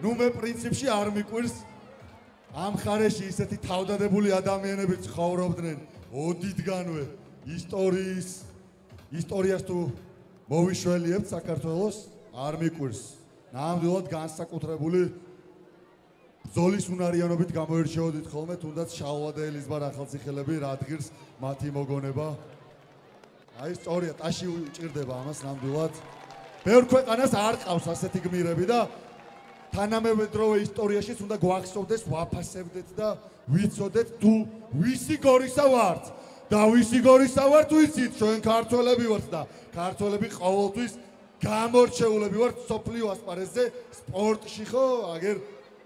ნუ მე პრინციპში არ მიყვირს ამ ხარეში ისეთი თავდადებული ადამიანები ცხოვრობდნენ ოდითგანვე ისტორიას თუ მოვიშველიებთ საქართველოს არ მიყვირს. ნამდვილად განსაკუთრებული ბრძოლის უნარიანობით გამოირჩეოდით ხოლმე, თუნდაც შალვა და ელიზბარ ახალციხელები რადგირს მათი მოგონება. აი სწორია, ტაში უჭირდება ამას ნამდვილად. ბევრ ქვეყანას არ ყავს ასეთი გმირები და თანამედროვე ისტორიაშიც უნდა გვახსოვდეს, ვაფასებდეთ და ვიცოდეთ თუ ვისი გორისა ვართ. და ვისი გორისა ვართ ვიცით, ჩვენ ქართველები ვართ და ქართველები ყოველთვის გამორჩეულები ვართ სოფლიო ასპარეზზე, სპორტში ხო, აგერ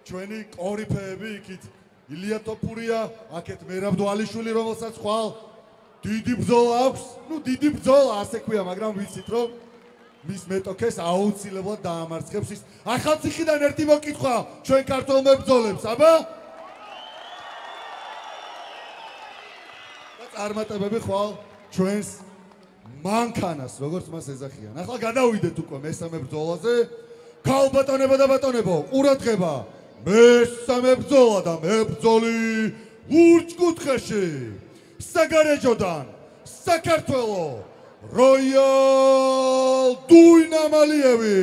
ჩვენი კორიფეები იქით ილია ტოპურია, აქეთ მერაბ დვალიშვილი, რომელსაც ხვალ დიდი ბრძოლა აქვს, ნუ დიდი ბრძოლა ასე ქვია, მაგრამ ვიცით რომ მის მეტოქეს აუცილებლად დაამარცხებს ის. ახალციხიდან ერთი მოკითხვა ჩვენ ქართველ მებრძოლებს, აბა? და წარმატებები ხვალ ჩვენს მანქანას, როგორც მას ეძახიან. ახლა გადავიდეთ უკვე მესამე ბრძოლაზე. ქალბატონებო და ბატონებო, ყურადღება! მესამე ბრძოლა და მებრძოლი ლურჯკუთხეში. საგარეჯოდან საქართველო როიალ დუინამალიევი.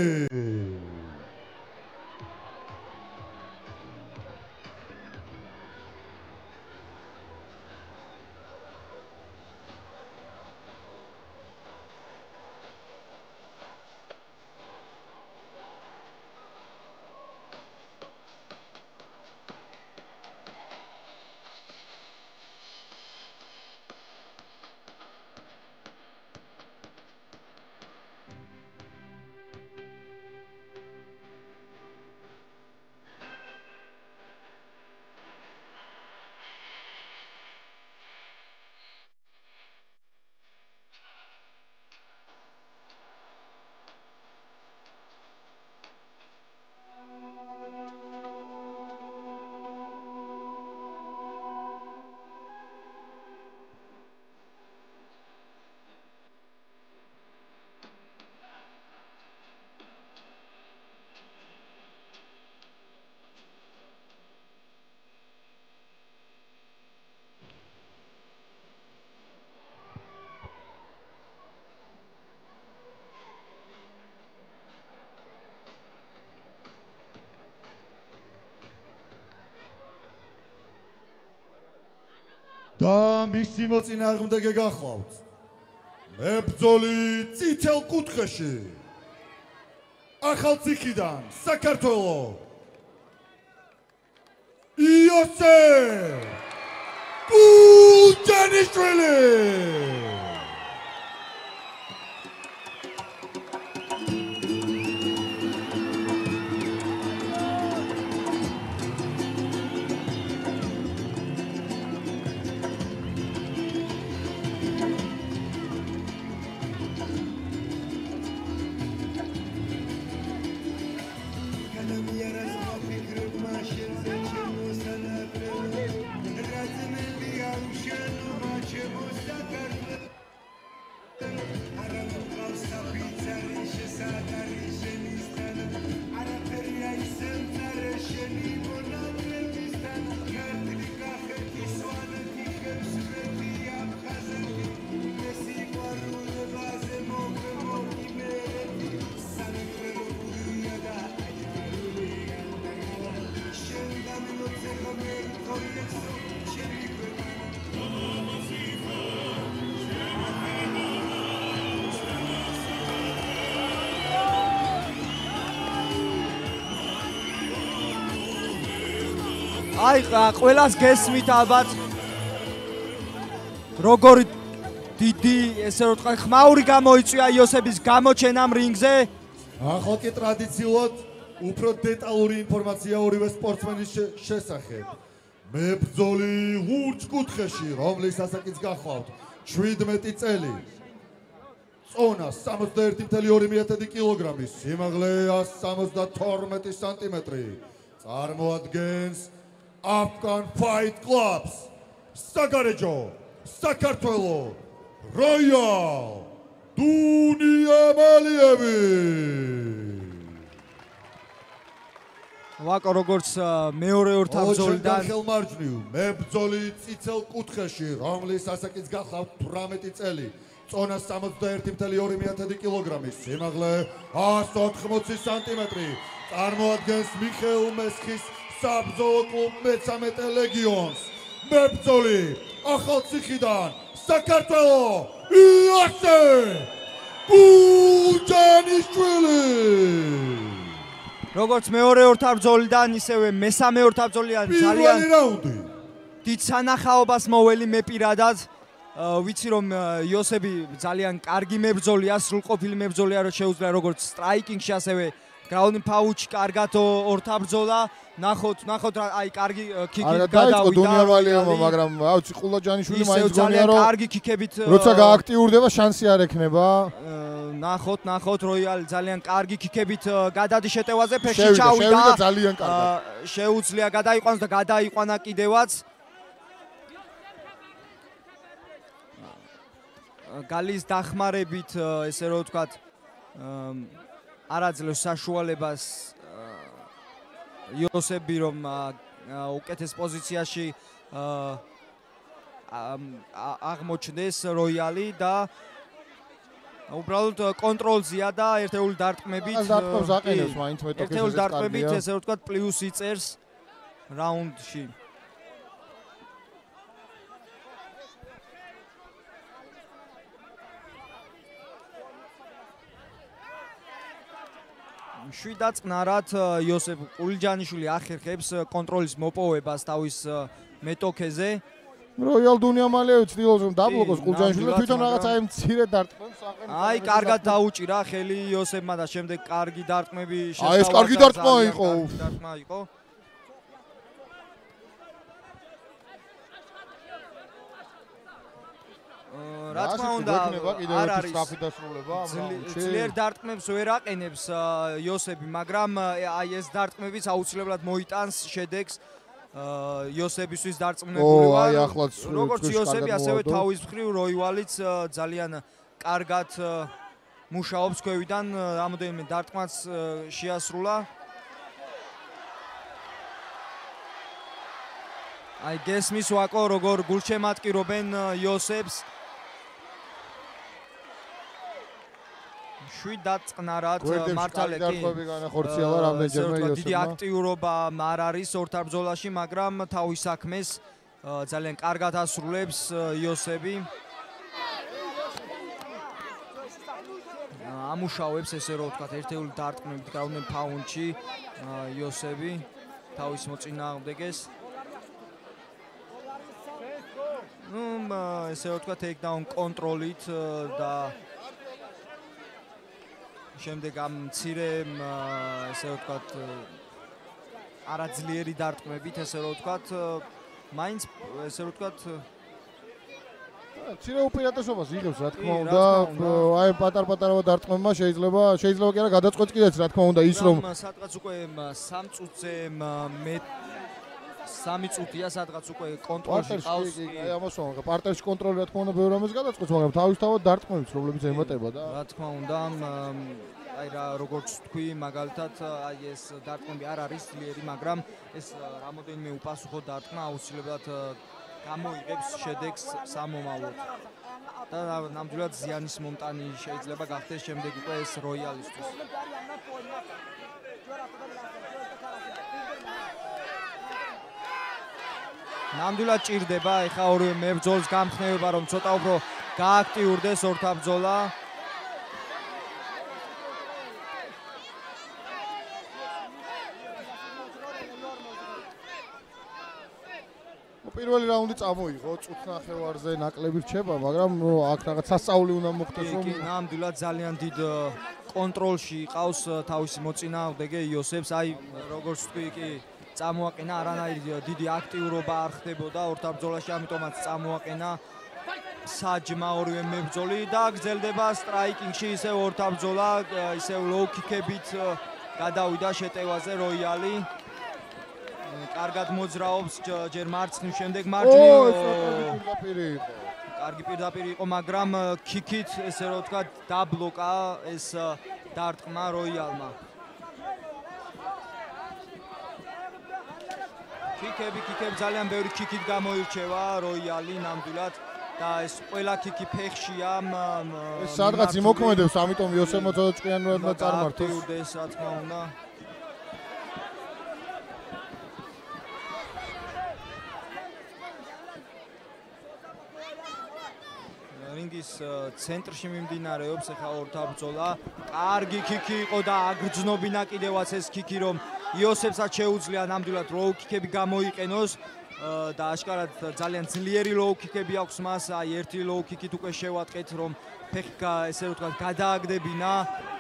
და მისი მოწინააღმდეგე გახლავთ. მებრძოლი წითელ კუთხეში. ახალციხიდან საქართველო იოსებ გულჯანიშვილი. აი ყველას გესმით ალბათ როგორი დიდი ესე რომ თქვა ხმაური გამოიწვია იოსების გამოჩენამ რინგზე. ახლა კი ტრადიციულად უფრო დეტალური ინფორმაცია ორივე სპორტსმენის შესახებ. მებრძოლი ლურჯკუთხეში, რომლის ასაკიც გახლავთ 17 წელი. წონა 61.2 კილოგრამი, სიმაღლე 172 სანტიმეტრი. წარმოადგენს Afghan Fight Clubs. საგარეჯო საქართველო როიალ დუინამალიევი. ვაკო როგორც მეორე ორთაბრძოლიდან ხელმარჯვნივ მებრძოლი წიცელ კუთხეში, რომლის ასაკიც გახლავთ 18 წელი. წონა 61.2 კილოგრამი, სიმაღლე 180 სანტიმეტრი. წარმოადგენს მიხეილ მესხის საბრძოლო კლუბ მე-13 ლეგიონს. მებრძოლი ახალციხიდან, საქართველო, იოსე ბუჯანიშვილი. როგორც მეორე ორთაბრძოლიდან, ისევე მესამე ორთაბრძოლიდან ძალიან დიდ სანახაობას მოველი მე პირადად. ვიცი რომ იოსები ძალიან კარგი მებრძოლია, სრულყოფილი მებრძოლია, რომ შეუძლია როგორც სტრაიკინგში, ასევე ground pound-ში კარგად ორთაბრძოლა. ნახოთ რა, აი კარგი ქიკით გადავიდა. დუნიამალია, მაგრამ აუცი ყულაჯანიშვილი მაინც გონია რომ კარგი ქიკებით როცა გააქტიურდება, შანსი არ ექნება. ნახოთ როიალი ძალიან კარგი ქიკებით გადადის შეტევაზე, ფეხში ჩავიდა. შევიდა ძალიან კარგად. შეუძლია გადაიყვანოს და გადაიყვანა კიდევაც. გალის დახმარებით, ესე რომ ვთქვათ, არაძლევს საშუალებას იოსები რომ უკეთეს პოზიციაში აღმოჩნდეს როიალი და უბრალოდ კონტროლზეა და ერთეული დარტყმებით დარტყმებს აყენებს მაინც მეტოქეს ერთეული დარტყმებით ესე რომ ვთქვათ პლუს იწერს რაუნდში. შვიდაწყნარად იოსებ ყულჯანიშვილი ახერხებს კონტროლის მოპოვებას თავის მეტოქეზე. როიალ დუნიამალია ცდილობს რომ დაბლოკოს ყულჯანიშვილი და თვითონ რაღაცა აი მცირე დარტყმებს აყენებს. აი კარგად დაუჭირა ხელი იოსებმა და შემდეგ კარგი დარტყმები შესთავაზა. აი ეს კარგი დარტყმა იყო. რა თქმა უნდა არ არის სწრაფი დასრულება ამ რაუნდში. ძლიერ დარტყმებს ვერ აყენებს იოსები, მაგრამ აი ეს დარტყმებიც აუცილებლად მოიტანს შედეგს იოსებისთვის დარწმუნებული ვარ. აი ახლაც როგორც იოსები, ასევე თავის მხრივ როივალიც ძალიან კარგად მუშაობს ქვევიდან, რამოდენიმე დარტყმაც შეასრულა. აი გესმის ვაკო როგორ გულშემატკივრობენ იოსებს. შვიდაწყნარად მართალია კი განახორციელა რამდენჯერმე იოსებმა. დიდი აქტიურობა არ არის ორთაბრძოლაში, მაგრამ თავის საქმეს ძალიან კარგად ასრულებს იოსები. ამუშავებს ესე რომ ვთქვათ ერთეული დარტყმებით ground pound-ში იოსები თავის მოწინააღმდეგეს. ესე რომ ვთქვათ takedown კონტროლით და შემდეგ ამ მცირე ესე რომ ვთქვათ არაძლიერი დარტყმებით ესე რომ ვთქვათ მაინც ესე რომ ვთქვათ მცირე უპირატესობას იღებს რა თქმა უნდა აი პატარ-პატარა დარტყმებმა შეიძლება კი არა გადაწყვეტს კიდეც რა თქმა უნდა ის რომ სადღაც უკვე 3 წუთზე მე 3 წუთია სადღაც უკვე კონტროლში ყავს. აი ამას ვამბობ, პარტერში კონტროლი რა თქმა უნდა ბევრ ამას გადაწყვეტს, მაგრამ თავისთავად დარტყმებს რომლებიც ემატება და რა თქმა უნდა აი რა როგორც თქვი, მაგალითად აი ეს დარტყმები არ არის ძლიერი, მაგრამ ეს რამოდენიმე უპასუხო დარტყმა აუცილებლად გამოიღებს შედეგს სამომავლოდ. და ნამდვილად ზიანის მომტანი შეიძლება გახდეს შემდეგ უკვე ეს როიალისთვის. ნამდვილად ჭირდება ეხა ორივე მებრძოლს გამხნევება რომ ცოტა უფრო გააქტიურდეს ორთაბრძოლა. პირველი რაუნდი წამოიღო, წუთნახევარზე ნაკლები რჩება, მაგრამ აქ რაღაც სასწაული უნდა მოხდეს რომ ნამდვილად ძალიან დიდ კონტროლში ყავს თავისი მოწინააღმდეგე იოსებს, აი როგორც თქვი კი წამოაყენა არანაირი დიდი აქტიურობა არ ხდებოდა ორთაბრძოლაში, ამიტომაც წამოაყენა საჯმა ორივე მებრძოლი და გრძელდება სტრაიკინგში ისე ორთაბრძოლა, ისე ლოუ კიკებით გადავიდა შეტევაზე როიალი. კარგად მოძრაობს ჯერ მარცხნივ, შემდეგ მარჯვნივ. კარგი პირდაპირი იყო, მაგრამ კიკით ესე რომ ვთქვათ დაბლოკა ეს დარტყმა როიალმა. კიკები ძალიან ბევრი კიკით გამოირჩევა როიალი ნამდვილად და ეს ყველა კიკი ფეხშია ეს სადღაც იმოქმედებს, ამიტომ იოსებმა ცოტა ჭკვიანურად უნდა წარმართოს. აქტიურდეს, რა თქმა უნდა. რინგის ცენტრში მიმდინარეობს ახლა ორთაბრძოლა. კარგი კიკი იყო და აგრძნობინა კიდევაც ეს კიკი, რომ იოსებსაც შეუძლია ნამდვილად low kick-ები გამოიყენოს და აშკარად ძალიან ძლიერი low kick-ები აქვს მას. აი ერთი low kick-ით უკვე შევატყეთ, რომ ფეხი ესე რომ თქვა გადააგდებინა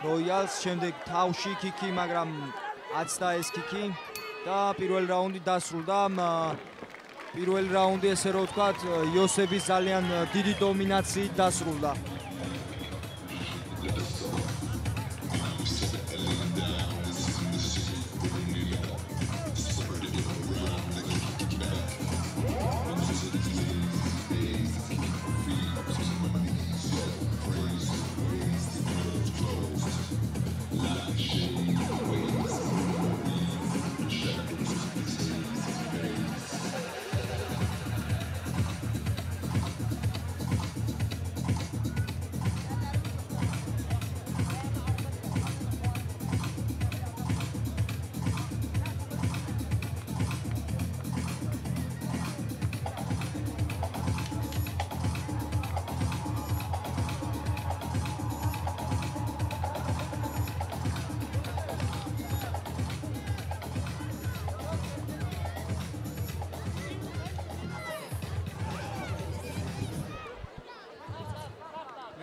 როიალს. შემდეგ თავში კიკი, მაგრამ აცდა ეს კიკი და პირველი რაუნდი დასრულდა. პირველი რაუნდი ესე რომ თქვა იოსების ძალიან დიდი დომინაციით დასრულდა.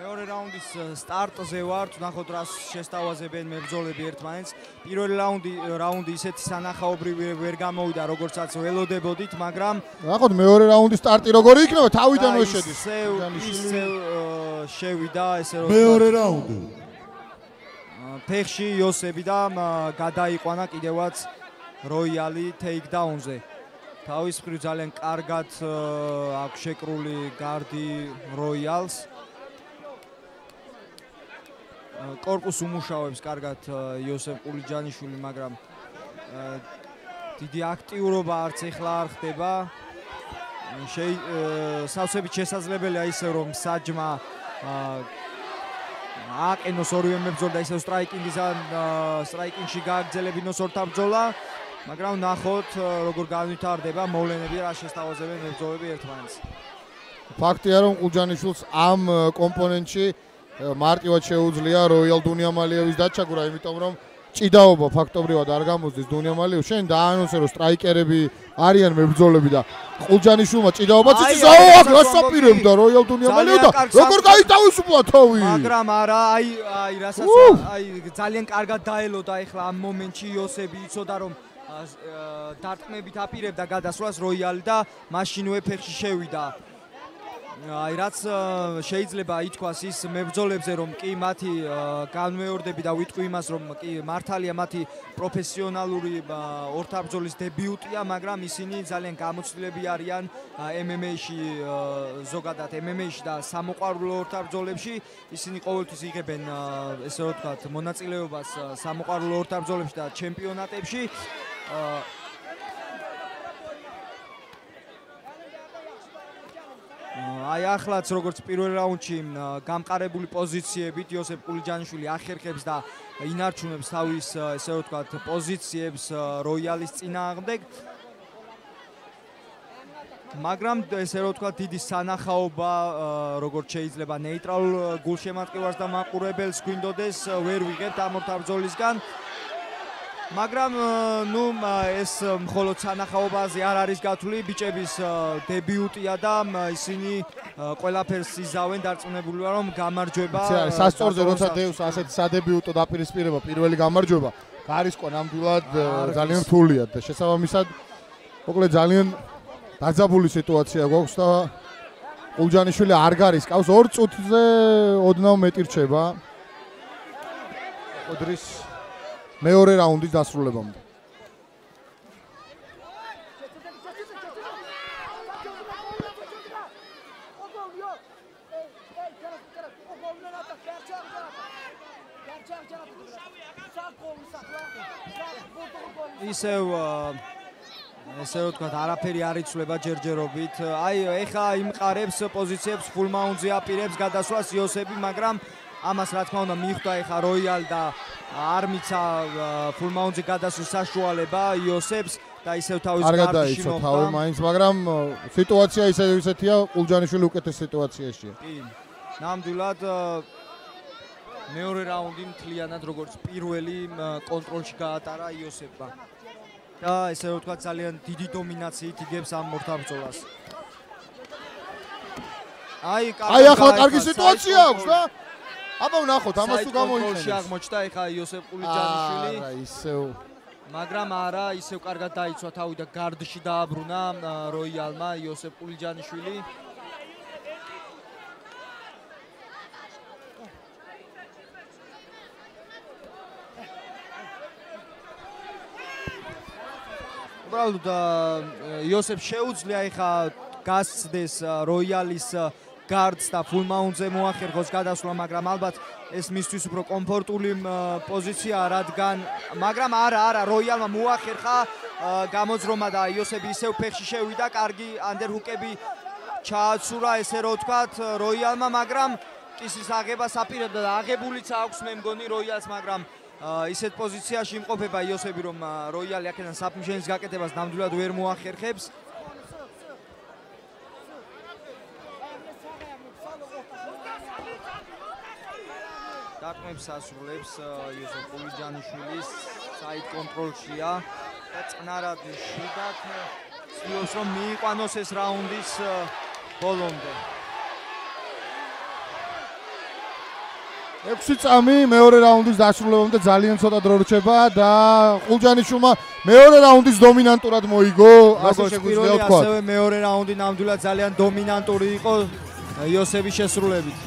მეორე რაუნდის სტარტზე ვართ, ნახოთ რას შესთავაზებენ მებრძოლები ერთმანეთს. პირველი რაუნდი ისეთი სანახაობრივი ვერ გამოვიდა, როგორცაც ველოდებოდით, მაგრამ ნახოთ მეორე რაუნდის სტარტი როგორი იქნება, თავიდანვე შედის. ისევ შევიდა, ესე რომ მეორე რაუნდი. ფეხში იოსები და გადაიყვანა კიდევაც როიალი ტეიქდაუნზე. თავის მხრივ ძალიან კარგად აქვს შეკრული გარდი როიალს. კორპუს უმუშავებს კარგად იოსებ ყულიჯანიშვილი, მაგრამ დიდი აქტიურობა არც ეხლა არ ხდება. სავსებით შესაძლებელია ისე რომ საჯმა აყენოს ორივე მებრძოლი და ისევ სტრაიკინგში გააგრძელებინოს ორთაბრძოლა, მაგრამ ნახოთ როგორ განვითარდება მოვლენები, რა შესთავაზებენ მებრძოლები ერთმანეთს. ფაქტია რომ ყულიჯანიშვილს ამ კომპონენტში მარტივად შეუძლია როიალ დუნიამალიევის დაჩაგვრა, იმიტომ რომ ჭიდაობა ფაქტობრივად არ გამოსდის დუნიამალიევს. შენ დაანონსე რომ სტრაიკერები არიან მებრძოლები და ყულიჯანიშვილმა ჭიდაობაც იცის, აქ გასაპირებდა როიალ დუნიამალიევს და როგორ გაითავისუფლა თავი. მაგრამ არა, აი რასაც ძალიან კარგად დაელოდა ეხლა ამ მომენტში იოსები, იცოდა რომ დარტყმებით აპირებდა გადასვლას როიალი და მაშინვე ფეხში შევიდა. აი რაც შეიძლება ითქვას ის მებრძოლებზე, რომ კი მათი განმეორდები და ვიტყვი იმას, რომ კი მართალია მათი პროფესიონალური ორთაბრძოლის დებიუტია, მაგრამ ისინი ძალიან გამოცდილები არიან MMA-ში, ზოგადად MMA-ში და სამოყვარულო ორთაბრძოლებში. ისინი ყოველთვის იღებენ ესე რომ ვთქვათ მონაწილეობას სამოყვარულო ორთაბრძოლებში და ჩემპიონატებში. აი ახლაც როგორც პირველ რაუნდში გამყარებული პოზიციებით იოსებ ყულიჯანიშვილი ახერხებს და ინარჩუნებს თავის ესე რომ ვთქვათ პოზიციებს როიალის წინააღმდეგ. მაგრამ ესე რომ ვთქვათ დიდი სანახაობა როგორც შეიძლება ნეიტრალურ გულშემატკივარს და მაყურებელს გვინდოდეს ვერ ვიღებთ ამ ორთაბრძოლისგან. მაგრამ ნუ ეს მხოლოდ სანახაობაზე არ არის გათვლილი, ბიჭების დებიუტია და ისინი ყველაფერს იზავენ, დარწმუნებული ვარ რომ გამარჯვება. სასწორზე როცა დევს ასეთი სადებიუტო დაპირისპირება, პირველი გამარჯვება, გარისკვა ნამდვილად ძალიან რთულია და შესაბამისად მოკლედ ძალიან დაძაბული სიტუაცია გვაქვს და ყულიჯანიშვილი არ გარისკავს 2 წუთზე ოდნავ მეტი რჩება. ოდრის მეორე რაუნდის დასრულებამდე. ისევ ესე რომ თქვა არაფერი არ იცვლება ჯერჯერობით. აი ეხა იმყარებს პოზიციებს full mount-ზე აპირებს გადასვლას იოსები, მაგრამ ამას რა თქმა უნდა მიხვდა ეხა როიალ და არ მიცა full mount-ზე გადასვლის საშუალება იოსებს და ისევ თავის კარგადაა იცო თავი მაინც, მაგრამ სიტუაცია ისეთია, ყულჯანიშვილი უკეთეს სიტუაციაშია. კი. ნამდვილად მეორე რაუნდი მთლიანად როგორც პირველი კონტროლში გაატარა იოსებმა. და ესე რომ ვთქვათ ძალიან დიდი დომინაციით იგებს ამ მორთარ ბრძოლას. აი ახლა კარგი სიტუაცია აქვს და აბა ვნახოთ ამას თუ გამოიყენებს. კონტროლში აღმოჩნდა ეხა იოსებ ყულიჯანიშვილი. არა ისევ მაგრამ არა ისევ კარგად დაიცვა თავი და გარდში დააბრუნა როიალმა იოსებ ყულიჯანიშვილი. უბრალოდ იოსებ შეუძლია ეხა გასცდეს როიალის გარდს და full mount-ზე მოახერხოს გადასვლა, მაგრამ ალბათ ეს მისთვის უფრო კომფორტული პოზიციაა, რადგან მაგრამ არა როიალმა მოახერხა გამოძრომა და იოსები ისევ ფეხში შევიდა, კარგი underhook-ები ჩააცურა ესე რომ ვთქვათ როიალმა, მაგრამ კისრის აღებას აპირებდა და აღებულიც აქვს მე მგონი როიალს, მაგრამ ისეთ პოზიციაში იმყოფება იოსები, რომ როიალი აქედან საბმიშენის გაკეთებას ნამდვილად ვერ მოახერხებს. დაკმებს ასრულებს იოსებ ყულიჯანიშვილის საით კონტროლშია და წნარად შიდათ ცდილობს რომ მიიყვანოს ეს რაუნდის ბოლომდე. 6 წამი მეორე რაუნდის დასრულებამდე ძალიან ცოტა დრო რჩება და ყულჯანიშვილმა მეორე რაუნდის დომინანტურად მოიგო, ასე შეგვიძლია ვთქვა. ასევე მეორე რაუნდი ნამდვილად ძალიან დომინანტური იყო იოსების შესრულებით.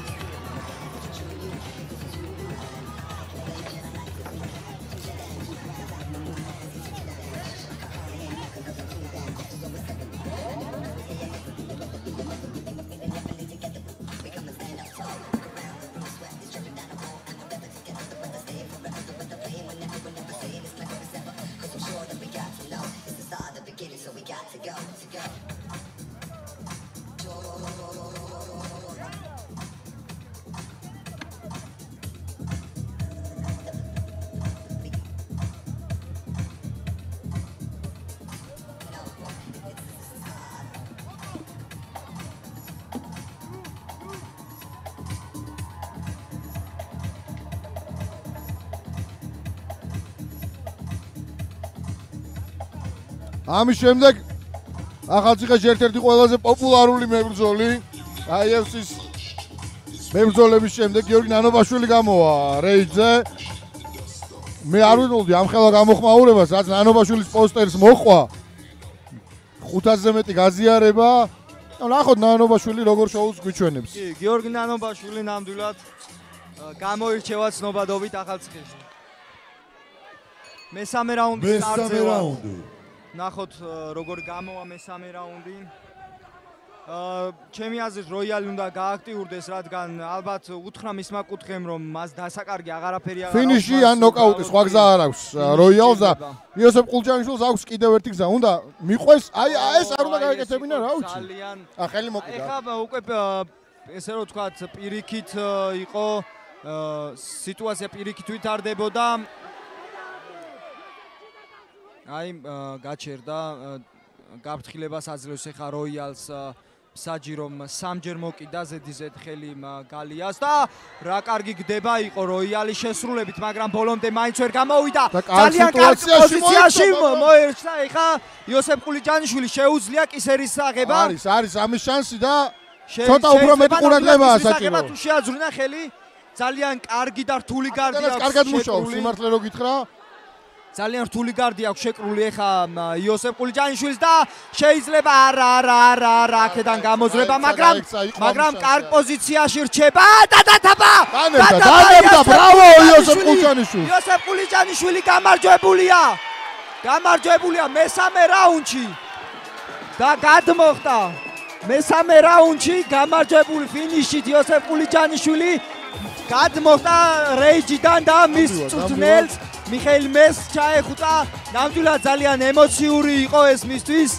ამის შემდეგ ახალციხეში ერთ-ერთი ყველაზე პოპულარული მებრძოლი IFC-ის მებრძოლების შემდეგ გიორგი ნანობაშვილი გამოვა რეიჯზე. მე არ ვინულდი ამ ხელა გამოხმაურებას, რაც ნანობაშვილის პოსტერს მოხვა 500-ზე მეტი გაზიარება. ნახოთ ნანობაშვილი როგორ შოუს გვიჩვენებს. კი, გიორგი ნანობაშვილი ნამდვილად გამოირჩევა ცნობადობით ახალციხეში. მესამე რაუნდი წარწევა. ნახოთ როგორ გამოვა მესამე რაუნდი. ჩემი აზრით როიალი უნდა გააქტიურდეს, რადგან ალბათ უთხრა მისმა კუთხემ რომ მას დასაკარგი აღარაფერი არ აქვს. ფინიში ან ნოკაუტი, სხვა გზა არ აქვს როიალს და იოსებ ყულჯანიშვილს აქვს კიდევ ერთი გზა. უნდა მიყვეს, აი ეს არ უნდა გაეკეთებინა, რა ვიცი. ძალიან ხელი მოკიდა. ეხლა უკვე ესე რომ ვთქვათ პირიქით იყო სიტუაცია, პირიქით ვითარდებოდა. აი გაჩერდა გაფრთხილებას აძლევს ეხა როიალს საჯირომ სამჯერ მოკიდა ზედიზედ ხელი გალიას და რა კარგი გდება იყო როიალის შესრულებით, მაგრამ ბოლომდე მაინც ვერ გამოვიდა. ძალიან კარგი პოზიციაში მოერჩა ეხა იოსებ ყულიჯანიშვილი, შეუძლია კისერის აღება. არის ამის შანსი და ცოტა უფრო მეტი ყურადღებაა საჭირო. თუ შეაძვლინა ხელი, ძალიან კარგი და რთული გარდი აქვს. კარგად მუშაობს, სიმართლე რო გითხრა. ძალიან რთული გარდი აქვს შეკრული ეხა იოსებ ყულიჯანიშვილის და შეიძლება არა აქედან გამოძრება, მაგრამ კარგ პოზიციაში რჩება და დათაბა. დანებდა, ბრავო იოსებ ყულიჯანიშვილი. იოსებ ყულიჯანიშვილი გამარჯვებულია მესამე რაუნდში და გადმოხდა მესამე რაუნდში გამარჯვებული ფინიშით იოსებ ყულიჯანიშვილი გადმოხდა რეიჯიდან და მის წვრთნელს მიხეილ მეს ჩაეხუტა, ნამდვილად ძალიან ემოციური იყო ეს მისთვის.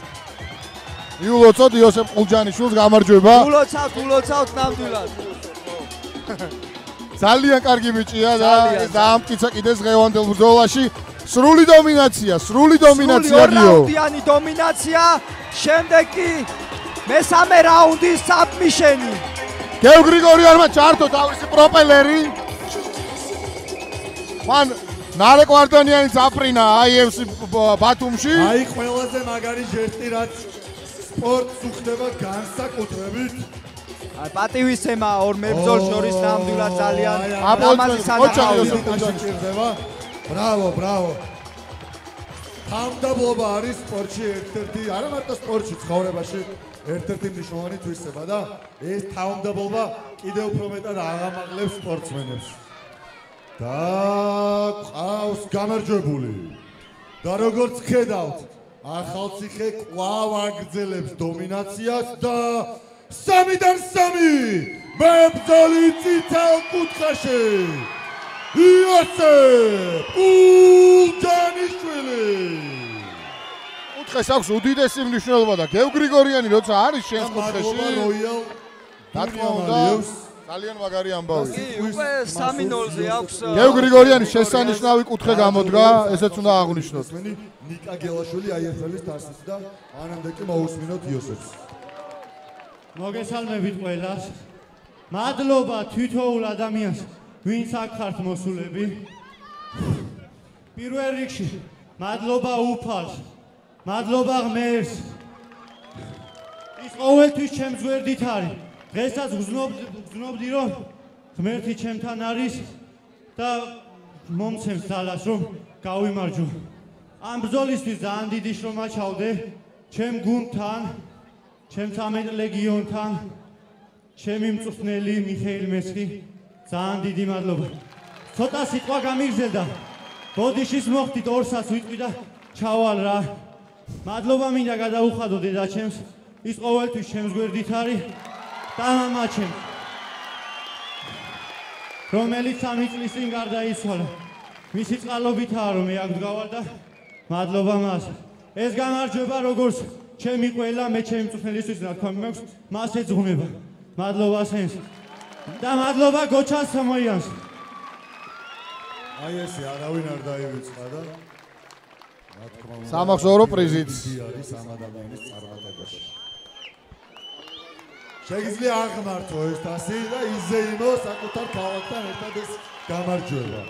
იულოცოთ იოსებ ყულჯანიშვილს გამარჯვება. ულოცავთ ნამდვილად. ძალიან კარგი ბიჭია და დაამტკიცა კიდეს ღევანდელ ბრძოლაში. სრული დომინაცია გიო. რაუნდიანი დომინაცია, შემდეგ კი მესამე რაუნდის საბმიშენი. გევ გრიგორიანმა ჩართო თავისი პროპელერი. მან ნალე კვარტონიანი წაფრინა IFC ბათუმში. აი ყველაზე მაგარი ჟესტი რაც სპორტს უხდება განსაკუთრებით. აი პატივისცემა ორ მებრძოლ შორის ნამდვილად ძალიან აპოლონის სანახაურდება. ბრავო. თამდაბლობა არის სპორტში ერთ-ერთი, არა მარტო სპორტში, ცხოვრებაში ერთ-ერთი მნიშვნელოვანი თვისება და ეს თამდაბლობა კიდევ უფრო მეტად აღამაღლებს სპორტსმენებს. და ყავს გამარჯვებული. და როგორც ხედავთ, ახალციხე კვლავ აგრძელებს დომინაციას და 3-დან 3 მებრძოლი წითელ კუთხეში. იოსებ ყულჯანიშვილი. კუთხეს აქვს უდიდესი მნიშვნელობა და გევ გრიგორიანი როცა არის შენს კუთხეში. დათქმა უნდა ძალიან მაგარი ამბავი. უკვე 3-0-ზე აქვს. გევ გრიგორიანის შესანიშნავი კუთხე გამოდგა, ესეც უნდა აღვნიშნოთ. ნიკა გელაშვილი აიერთებს დასის და მანამდე კი მოусმინოთ იოსებს. მოგესალმებით ყველას. მადლობა თითოეულ ადამიანს, ვინც აქ ხართ მოსულები. პირველ რიგში მადლობა უფალს, მადლობა ღმერთს. ის ყოველთვის ჩემს გვერდით არის. დღესაც გრძნობდი რომ ღმერთი ჩემთან არის და მომცემს ძალას რომ გავიმარჯვო. ამ ბრძოლისთვის ძალიან დიდი შრომა ჩავდე ჩემ გუნდთან, ჩემ 13 ლეგიონთან, ჩემი მწვრთნელი მიხეილ მესხი. ძალიან დიდი მადლობა. ცოტა სიტყვა გამიგზელდა. ბოდიშის მოხდით 200-ს ვიტყვი და ჩავალ რა. მადლობა მინდა გადაუხადო დედაჩემს. ის ყოველთვის ჩემს გვერდით არის და მამაჩემს. რომელიც 3 წლის წინ გარდაიცვალა. მისი წყალობითაა რომ მე აქ ვდგავარ და მადლობა მას. ეს გამარჯვება როგორც ჩემი ყველა მე ჩემი მწვრთნელისთვის რა თქმა უნდა მას ეძღვნება. მადლობა სენს. და მადლობა გოჩას სამოიანს. აი ესე არავინ არ დაივიწყა და რა თქმა უნდა სამახსოვრო პრიზით არის ამ ადამიანის წარმატებაში. შეგიძლია აღმართო ეს თასი და იზეიმო საკუთარ ქალაქთან ერთად ეს გამარჯვება.